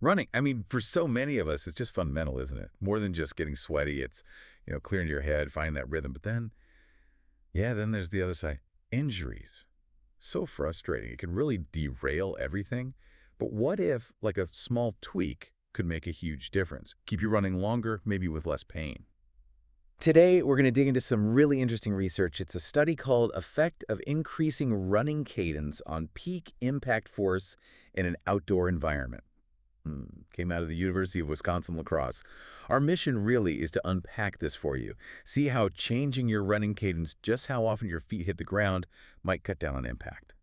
Running, I mean, for so many of us, it's just fundamental, isn't it? More than just getting sweaty, it's, clearing your head, finding that rhythm. But then, yeah, then there's the other side. Injuries. So frustrating. It can really derail everything. But what if, like, a small tweak could make a huge difference? Keep you running longer, maybe with less pain. Today, we're going to dig into some really interesting research. It's a study called Effect of Increasing Running Cadence on Peak Impact Force in an Outdoor Environment. Came out of the University of Wisconsin-La Crosse. Our mission really is to unpack this for you. See how changing your running cadence, just how often your feet hit the ground, might cut down on impact.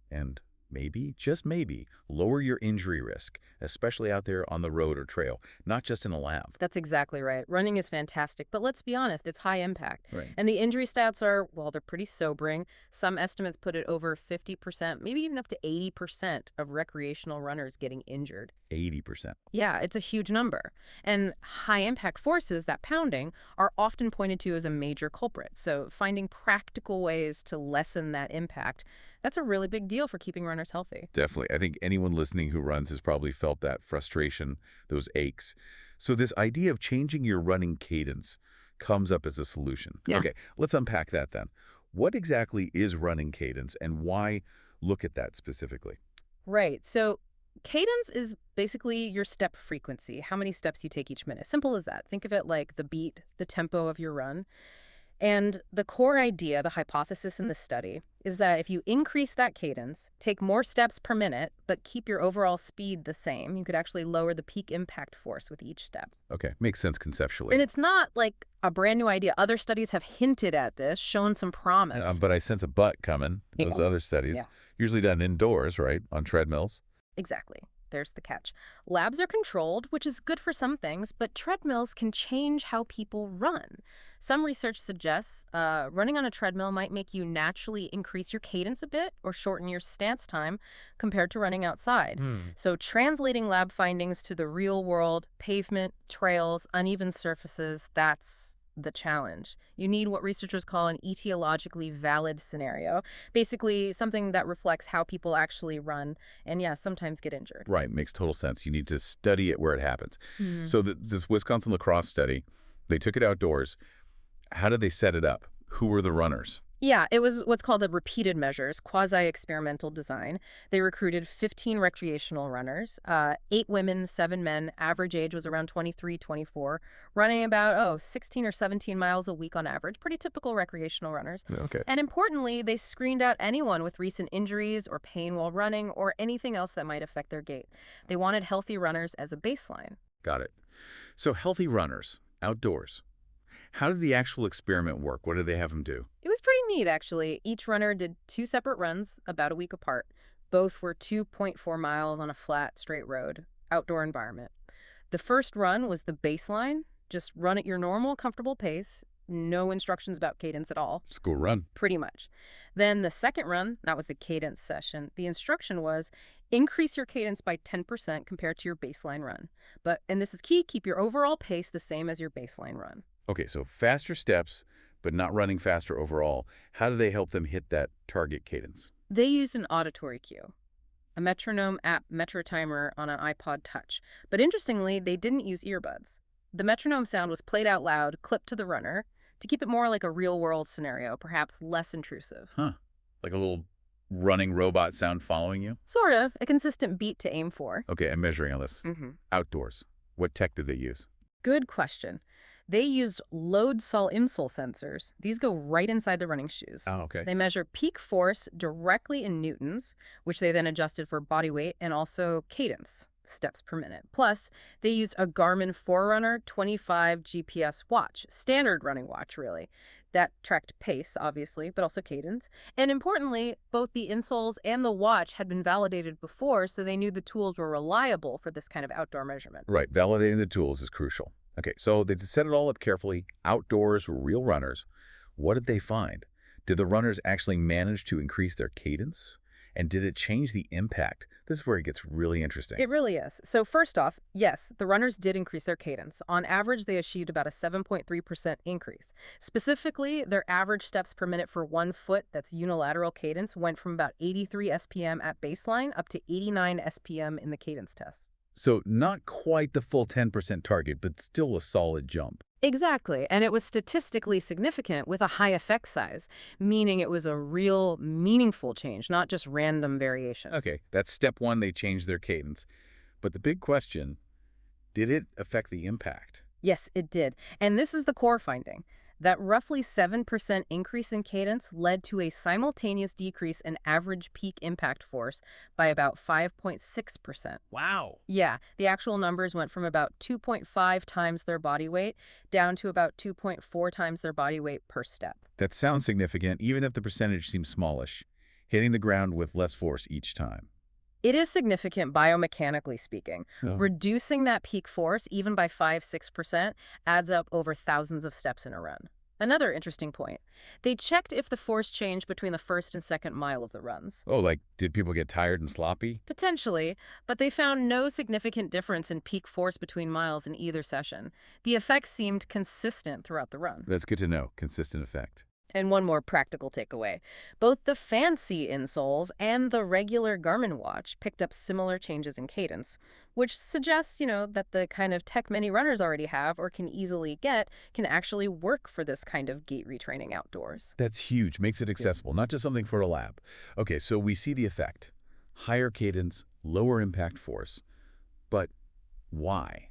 And maybe, just maybe, lower your injury risk, especially out there on the road or trail, not just in a lab. That's exactly right. Running is fantastic, but let's be honest, it's high impact. Right. And the injury stats are, well, they're pretty sobering. Some estimates put it over 50%, maybe even up to 80% of recreational runners getting injured. 80%. Yeah, it's a huge number. And high impact forces, that pounding, are often pointed to as a major culprit. So finding practical ways to lessen that impact, that's a really big deal for keeping runners healthy. Definitely. I think anyone listening who runs has probably felt that frustration, those aches. So this idea of changing your running cadence comes up as a solution. Yeah. Okay, let's unpack that then. What exactly is running cadence and why look at that specifically? Right. So cadence is basically your step frequency, how many steps you take each minute. Simple as that. Think of it like the beat, the tempo of your run. And the core idea, the hypothesis in the study, is that if you increase that cadence, take more steps per minute, but keep your overall speed the same, you could actually lower the peak impact force with each step. Okay, makes sense conceptually. And it's not like a brand new idea. Other studies have hinted at this, shown some promise. But I sense a but coming. Those Yeah. other studies, Yeah. usually done indoors, right, on treadmills. Exactly. There's the catch. Labs are controlled, which is good for some things, but treadmills can change how people run. Some research suggests running on a treadmill might make you naturally increase your cadence a bit or shorten your stance time compared to running outside. So translating lab findings to the real world, pavement, trails, uneven surfaces, that's the challenge. You need what researchers call an etiologically valid scenario, basically something that reflects how people actually run and, yeah, sometimes get injured. Right, makes total sense. You need to study it where it happens. Mhm. So this Wisconsin lacrosse study, they took it outdoors. How did they set it up? Who were the runners? Yeah, it was what's called a repeated measures, quasi-experimental design. They recruited 15 recreational runners, 8 women, 7 men. Average age was around 23, 24, running about, 16 or 17 miles a week on average. Pretty typical recreational runners. Okay. And importantly, they screened out anyone with recent injuries or pain while running or anything else that might affect their gait. They wanted healthy runners as a baseline. Got it. So healthy runners, outdoors. How did the actual experiment work? What did they have them do? It was pretty neat, actually. Each runner did 2 separate runs about a week apart. Both were 2.4 miles on a flat, straight road, outdoor environment. The first run was the baseline. Just run at your normal, comfortable pace. No instructions about cadence at all, Just go run. pretty much. Then the second run, that was the cadence session. The instruction was increase your cadence by 10% compared to your baseline run. But, and this is key, keep your overall pace the same as your baseline run. Okay, so faster steps, but not running faster overall. How do they help them hit that target cadence? They used an auditory cue, a metronome app metro timer on an iPod Touch. But interestingly, they didn't use earbuds. The metronome sound was played out loud, clipped to the runner, to keep it more like a real-world scenario, perhaps less intrusive. Huh. Like a little running robot sound following you? Sort of, a consistent beat to aim for. Okay, I'm measuring on this. Outdoors. What tech did they use? Good question. They used load sol insole sensors. These go right inside the running shoes. Oh, okay. They measure peak force directly in newtons, which they then adjusted for body weight and also cadence, steps per minute. Plus, they used a Garmin Forerunner 25 GPS watch, standard running watch, really. That tracked pace, obviously, but also cadence. And importantly, both the insoles and the watch had been validated before, so they knew the tools were reliable for this kind of outdoor measurement. Right, validating the tools is crucial. Okay, so they set it all up carefully. Outdoors, real runners. What did they find? Did the runners actually manage to increase their cadence? And did it change the impact? This is where it gets really interesting. It really is. So first off, yes, the runners did increase their cadence. On average, they achieved about a 7.3% increase. Specifically, their average steps per minute for 1 foot, that's unilateral cadence, went from about 83 SPM at baseline up to 89 SPM in the cadence test. So not quite the full 10% target, but still a solid jump. Exactly, and it was statistically significant with a high effect size, meaning it was a real, meaningful change, not just random variation. Okay, that's step one, they changed their cadence. But the big question, did it affect the impact? Yes, it did. And this is the core finding. That roughly 7% increase in cadence led to a simultaneous decrease in average peak impact force by about 5.6%. Wow. Yeah, the actual numbers went from about 2.5 times their body weight down to about 2.4 times their body weight per step. That sounds significant, even if the percentage seems smallish, hitting the ground with less force each time. It is significant biomechanically speaking. Oh. Reducing that peak force, even by 5–6%, adds up over thousands of steps in a run. Another interesting point. They checked if the force changed between the first and second mile of the runs. Oh, like, did people get tired and sloppy? Potentially, but they found no significant difference in peak force between miles in either session. The effect seemed consistent throughout the run. That's good to know. Consistent effect. And one more practical takeaway. Both the fancy insoles and the regular Garmin watch picked up similar changes in cadence, which suggests, that the kind of tech many runners already have or can easily get can actually work for this kind of gait retraining outdoors. That's huge. Makes it accessible, not just something for a lab. Okay, so we see the effect. Higher cadence, lower impact force. But why?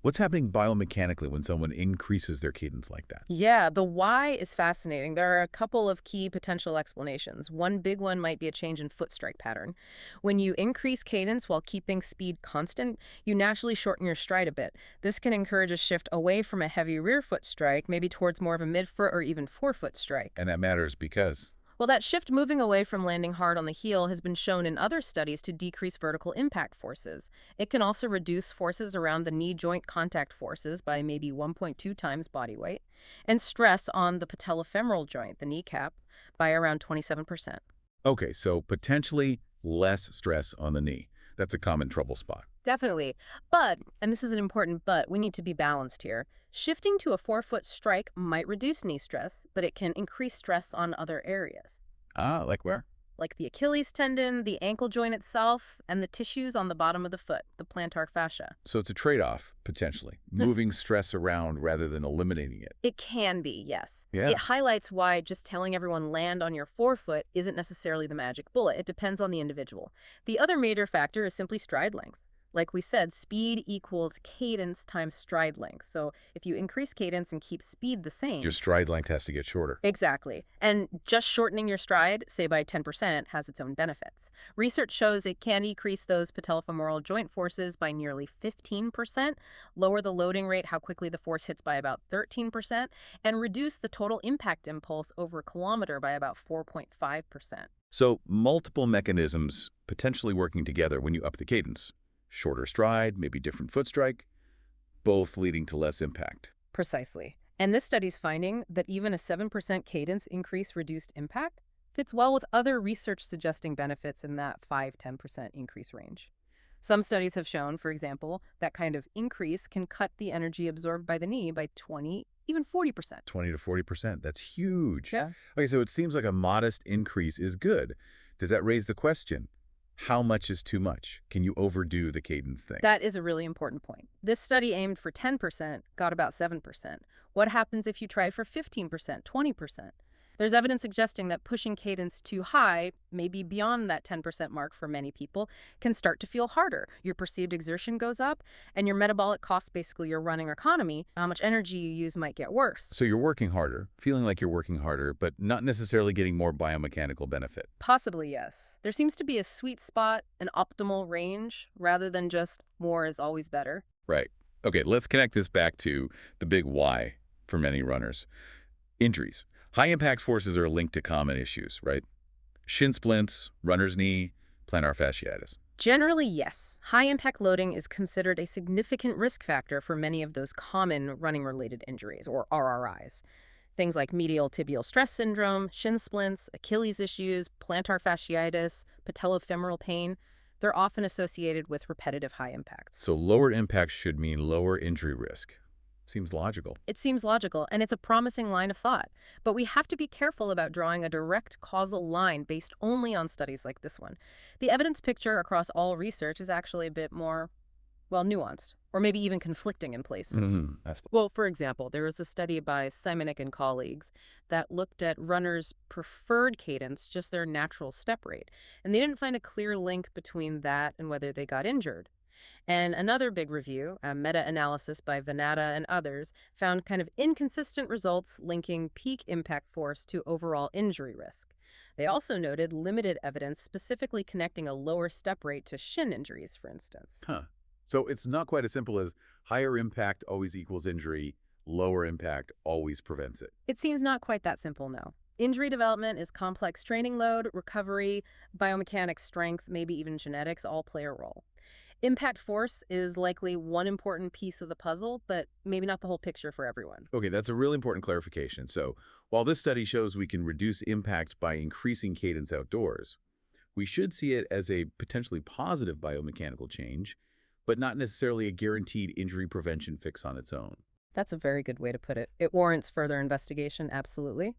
What's happening biomechanically when someone increases their cadence like that? Yeah, the why is fascinating. There are a couple of key potential explanations. One big one might be a change in foot strike pattern. When you increase cadence while keeping speed constant, you naturally shorten your stride a bit. This can encourage a shift away from a heavy rear foot strike, maybe towards more of a midfoot or even forefoot strike. And that matters because... Well, that shift moving away from landing hard on the heel has been shown in other studies to decrease vertical impact forces. It can also reduce forces around the knee joint contact forces by maybe 1.2 times body weight, and stress on the patellofemoral joint, the kneecap, by around 27%. Okay, so potentially less stress on the knee. That's a common trouble spot. Definitely. But, and this is an important but, we need to be balanced here. Shifting to a forefoot strike might reduce knee stress, but it can increase stress on other areas, Ah, like where? like the Achilles tendon, the ankle joint itself, and the tissues on the bottom of the foot, the plantar fascia. So it's a trade-off, potentially. Moving stress around rather than eliminating it. It can be, yes. Yeah. It highlights why just telling everyone land on your forefoot isn't necessarily the magic bullet. It depends on the individual. The other major factor is simply stride length. Like we said, speed equals cadence times stride length. So if you increase cadence and keep speed the same... Your stride length has to get shorter. Exactly. And just shortening your stride, say by 10%, has its own benefits. Research shows it can decrease those patellofemoral joint forces by nearly 15%, lower the loading rate, how quickly the force hits by about 13%, and reduce the total impact impulse over a kilometer by about 4.5%. So multiple mechanisms potentially working together when you up the cadence. Shorter stride, maybe different foot strike, both leading to less impact. Precisely. And this study's finding that even a 7% cadence increase reduced impact fits well with other research suggesting benefits in that 5–10% increase range. Some studies have shown, for example, that kind of increase can cut the energy absorbed by the knee by 20, even 40%. 20 to 40%, that's huge. Yeah. Okay, so it seems like a modest increase is good. Does that raise the question? How much is too much? Can you overdo the cadence thing? That is a really important point. This study aimed for 10%, got about 7%. What happens if you try for 15%, 20%? There's evidence suggesting that pushing cadence too high, maybe beyond that 10% mark for many people, can start to feel harder. Your perceived exertion goes up, and your metabolic costs, basically your running economy, how much energy you use, might get worse. So you're working harder, feeling like you're working harder, but not necessarily getting more biomechanical benefit. Possibly, yes. There seems to be a sweet spot, an optimal range, rather than just more is always better. Right. Okay, let's connect this back to the big why for many runners. Injuries. High-impact forces are linked to common issues, right? Shin splints, runner's knee, plantar fasciitis. Generally, yes. High-impact loading is considered a significant risk factor for many of those common running-related injuries, or RRIs. Things like medial tibial stress syndrome, shin splints, Achilles issues, plantar fasciitis, patellofemoral pain, they're often associated with repetitive high impacts. So lower impact should mean lower injury risk. Seems logical. It seems logical, and it's a promising line of thought. But we have to be careful about drawing a direct causal line based only on studies like this one. The evidence picture across all research is actually a bit more well, nuanced, or maybe even conflicting in places. Well, for example, there was a study by Simonik and colleagues that looked at runners' preferred cadence, just their natural step rate, and they didn't find a clear link between that and whether they got injured. And another big review, a meta-analysis by Venata and others, found kind of inconsistent results linking peak impact force to overall injury risk. They also noted limited evidence specifically connecting a lower step rate to shin injuries, for instance. Huh. So it's not quite as simple as higher impact always equals injury, lower impact always prevents it. It seems not quite that simple, no. Injury development is complex. Training load, recovery, biomechanics, strength, maybe even genetics all play a role. Impact force is likely one important piece of the puzzle, but maybe not the whole picture for everyone. Okay, that's a really important clarification. So while this study shows we can reduce impact by increasing cadence outdoors, we should see it as a potentially positive biomechanical change, but not necessarily a guaranteed injury prevention fix on its own. That's a very good way to put it. It warrants further investigation, absolutely.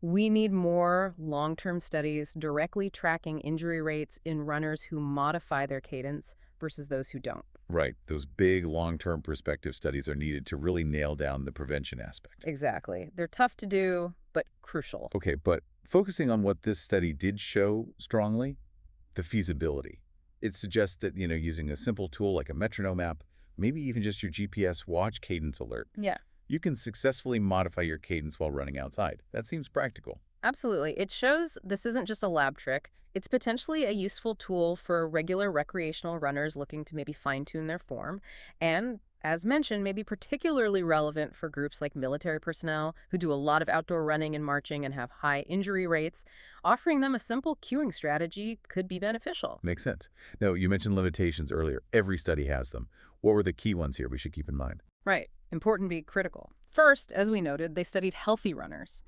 We need more long-term studies directly tracking injury rates in runners who modify their cadence versus those who don't. Right, those big long-term perspective studies are needed to really nail down the prevention aspect. Exactly. They're tough to do, but crucial. Okay, but focusing on what this study did show strongly, the feasibility. It suggests that, using a simple tool like a metronome app, maybe even just your GPS watch cadence alert, Yeah. you can successfully modify your cadence while running outside. That seems practical. Absolutely. It shows this isn't just a lab trick. It's potentially a useful tool for regular recreational runners looking to maybe fine-tune their form. And, as mentioned, maybe particularly relevant for groups like military personnel who do a lot of outdoor running and marching and have high injury rates. Offering them a simple cueing strategy could be beneficial. Makes sense. Now, you mentioned limitations earlier. Every study has them. What were the key ones here we should keep in mind? Right. Important to be critical. First, as we noted, they studied healthy runners.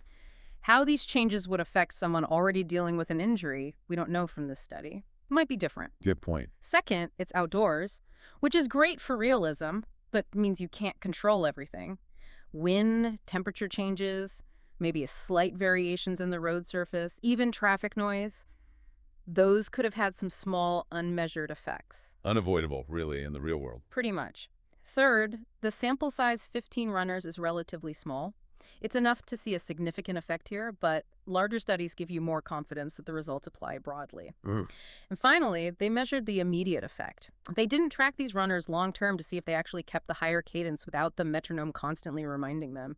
How these changes would affect someone already dealing with an injury, we don't know from this study. Might be different. Good point. Second, it's outdoors, which is great for realism, but means you can't control everything. Wind, temperature changes, maybe a slight variations in the road surface, even traffic noise. Those could have had some small, unmeasured effects. Unavoidable, really, in the real world. Pretty much. Third, the sample size 15 runners is relatively small. It's enough to see a significant effect here, but larger studies give you more confidence that the results apply broadly. And finally, they measured the immediate effect. They didn't track these runners long-term to see if they actually kept the higher cadence without the metronome constantly reminding them.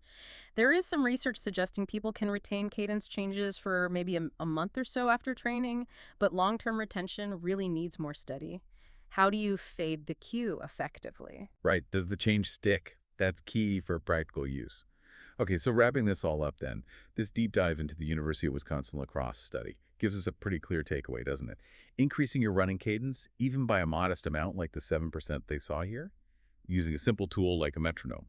There is some research suggesting people can retain cadence changes for maybe a month or so after training, but long-term retention really needs more study. How do you fade the cue effectively? Right. Does the change stick? That's key for practical use. Okay, so wrapping this all up then, this deep dive into the University of Wisconsin lacrosse study gives us a pretty clear takeaway, doesn't it? Increasing your running cadence, even by a modest amount like the 7% they saw here, using a simple tool like a metronome,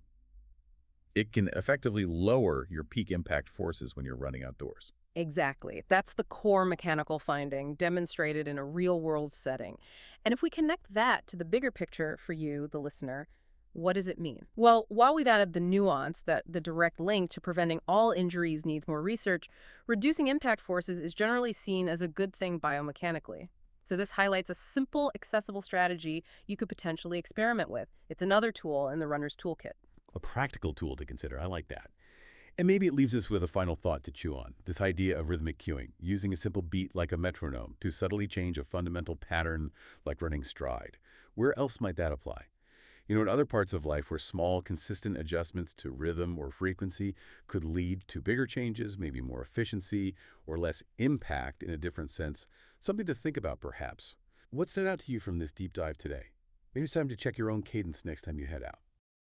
it can effectively lower your peak impact forces when you're running outdoors. Exactly. That's the core mechanical finding demonstrated in a real-world setting. And if we connect that to the bigger picture for you, the listener, what does it mean? Well, while we've added the nuance that the direct link to preventing all injuries needs more research, reducing impact forces is generally seen as a good thing biomechanically. So this highlights a simple, accessible strategy you could potentially experiment with. It's another tool in the runner's toolkit. A practical tool to consider. I like that. And maybe it leaves us with a final thought to chew on, this idea of rhythmic cueing, using a simple beat like a metronome to subtly change a fundamental pattern like running stride. Where else might that apply? In other parts of life where small, consistent adjustments to rhythm or frequency could lead to bigger changes, maybe more efficiency or less impact in a different sense. Something to think about, perhaps. What stood out to you from this deep dive today? Maybe it's time to check your own cadence next time you head out.